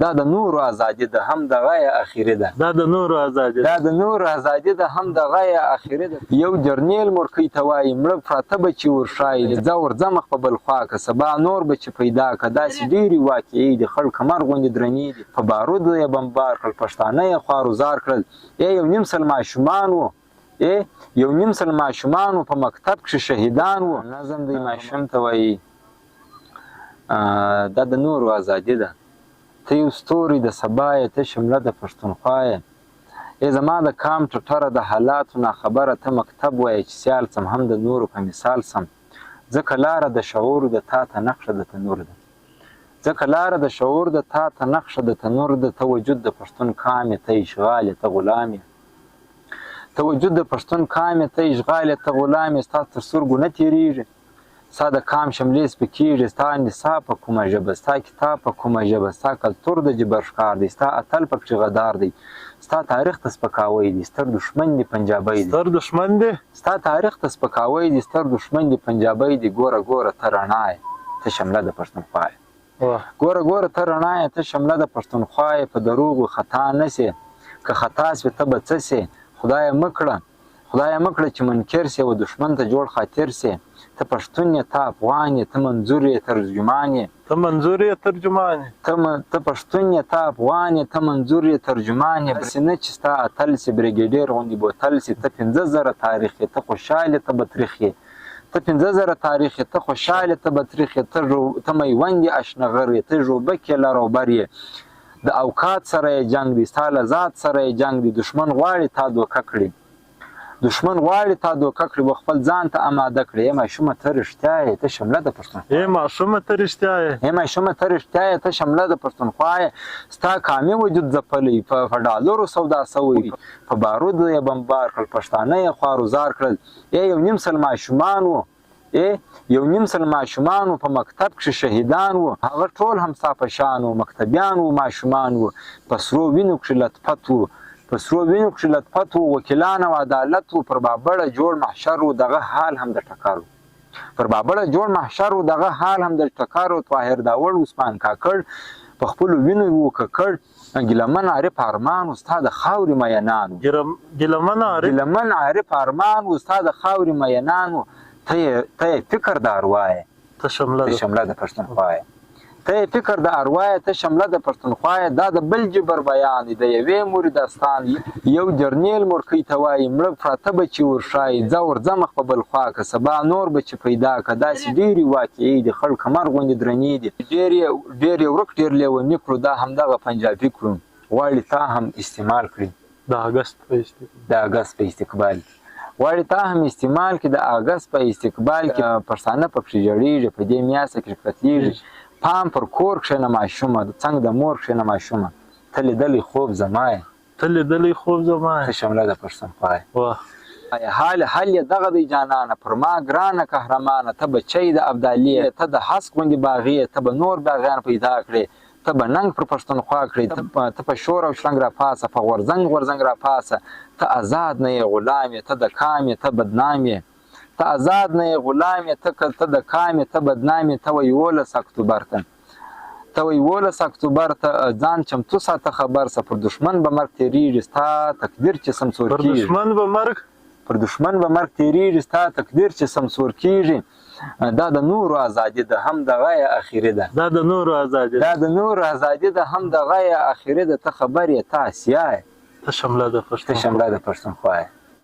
دا د نورو ازادي ده هم د غایه اخیری ده دا د نورو ازادي دا د نورو ازادي ده هم د غایه اخیری ده یو جرنیل مورکۍ ته وایي مړه پراته به چې ورښایي ځه ورځه مخ په بل خوا که سبا نور به چې پیدا که داسې ډېرې واقعې دي خړ کمر غوندې درنې دي په بارودو یې بمبار کړل پښتانه یې خواروزار کړل یو نیم سل ماشومان وو یو نیم سل ماشومان وو په مکتب کښې شهیدان وو نظم دی ماشوم ته وایي دا د نورو ازادي ده ته یو ستوری د سبا یې ته شمله د پښتونخوا یې زما د کام ټټره د حالاتو ناخبره ته مکتب وایې چې سیال سم هم د نورو په مثال سم ځکه لاره د شعور د تا ته نقشه د تنور ده ځکه لاره د شعور د تا ته نقشه د تنور ده ته وجود د پښتون کام یې ته اشغال یې ته غلام یې ته وجود د پښتون کام یې ته اشغال یې ته غلام یې ستا تر سترګو نه تېرېږي ستا د کام شملې سپکېږي ستا نصاب په کومه ژبه ستا کتاب په کومه ژبه ستا کلتور د جبر ښکار دی ستا اتل پکښې غدار دی ستا تاریخ ته سپکاوی دی ستر دښمن دی پنجابی دی ستر دښمن دی ستا تاریخ ته سپکاوی دی ستر دښمن دی پنجابی دی ګوره ګوره ته رڼا یې ته شمله د پښتونخوا یې ګوره ګوره ته رڼا یې ته شمله د پښتونخوا یې په دروغو خطا نه سې که خطا سوې ته به څه سې خدایه مه کړه چې منکر سې و دښمن ته جوړ خاطر سې ته پښتون یې ته افغان یې ته منظور یې ترجمان یې ته منظور یې ترجمان یې ته پښتون یې ته افغان یې ته منظور یې ترجمان یې بسې نه چې ستا اتل سي بریګیډیر غوندې بوتل سي ته 15,000 تاریخ یې ته خوشحال یې ته بطریخ یې ته 15,000 تاریخ یې ته خوشحال یې ته بطریخ یې ته میوند یې اشنغر یې ته ژوبک یې لروبر یې د اوقات سره یې جنګ دی ستا له ذات سره یې جنګ دی دښمن غواړي تا دوکه کړي دښمن غواړي تا دوکه کړي و خپل ځان ته اماده کړي ماشومه ته رښتیا یې ته شمله د پښتونخوا ماشومه ته رښتیا یې ته شمله د پښتونخوا یې ستا کامې وجود ځپلی په ډالرو سودا سوی په بارودو یې بمبار کړل پښتانه یې خواروزار کړل یو نیم سل ماشومان وو په مکتب کښې شهیدان وو هغه ټول هم ستا په شان وو مکتبیان وو ماشومان وو په سرو وینو کښې لطفت وو وکیلان او عدالت وو پر بابړه جوړ محشر وو دغه حال هم د ټکر وو طاهر داوړ عثمان کاکړ په خپلو وینو وو ککړ ګیلمن عارف ارمان وو ستا د خاورې مینان وو ګیلمن عارف ارمان وو ستا د خاورې مینان وو ته یې فکر د اروا یې ته شمله د پښتونخوا یې ته یې فکر د اروا یې ته شمله د پښتونخوا یې دا د بل جبر بیان دی د یوې مورې داستان یو جرنیل مورکۍ ته وایي مړه پراته به چې ورښایي ځه ورځه مخ په بل خوا که سبا نور به چې پیدا که داسې ډېرې واقعې دي خړ کمر غوندې درنې دي ډېر یې ورک ډېر لیوني کړو دا همدغه پنجابي کړو غواړي تا هم استعمال کړي د اګست په استقبال غواړي تا هم استعمال کړي د اګست په استقبال کې پښتانه پکښې ژړېږي په دې میاشته کې قتلېږي پام پر کور کښېنه ماشومه د څنګ د مور کښېنه ماشومه ته لیدلی خوب زما یې ته شمله د پښتونخوا یې حال یې دغه دی جانانه پر ما ګرانه قهرمانه ته بچی د ابدالي ته د هسک غوندې باغي ته به نور باغیان پیدا کړې ته به ننګ پر پښتونخوا کړې ته په شور او شرنګ راپاسه په غورځنګ راپاسه ته آزاد نه یې غلام یې ته د کام یې ته بدنام یې ته آزاد نه یې غلام یې ته د کام یې ته بدنام یې ته وایي 11 اکتوبر ته ځان چمتو ساته خبر سه پر دښمن به مرګ تېرېږي ستا تقدیر چې سمسور کېږي پر دښمن به مرګ تېرېږي ستا تقدیر چې سمسور کېږي دا د نورو ازادي ده هم د غایه اخیري ده هم د غایه اخیري ده ته خبر یې ته اسیا یې ته شمله د پښتونخوا یې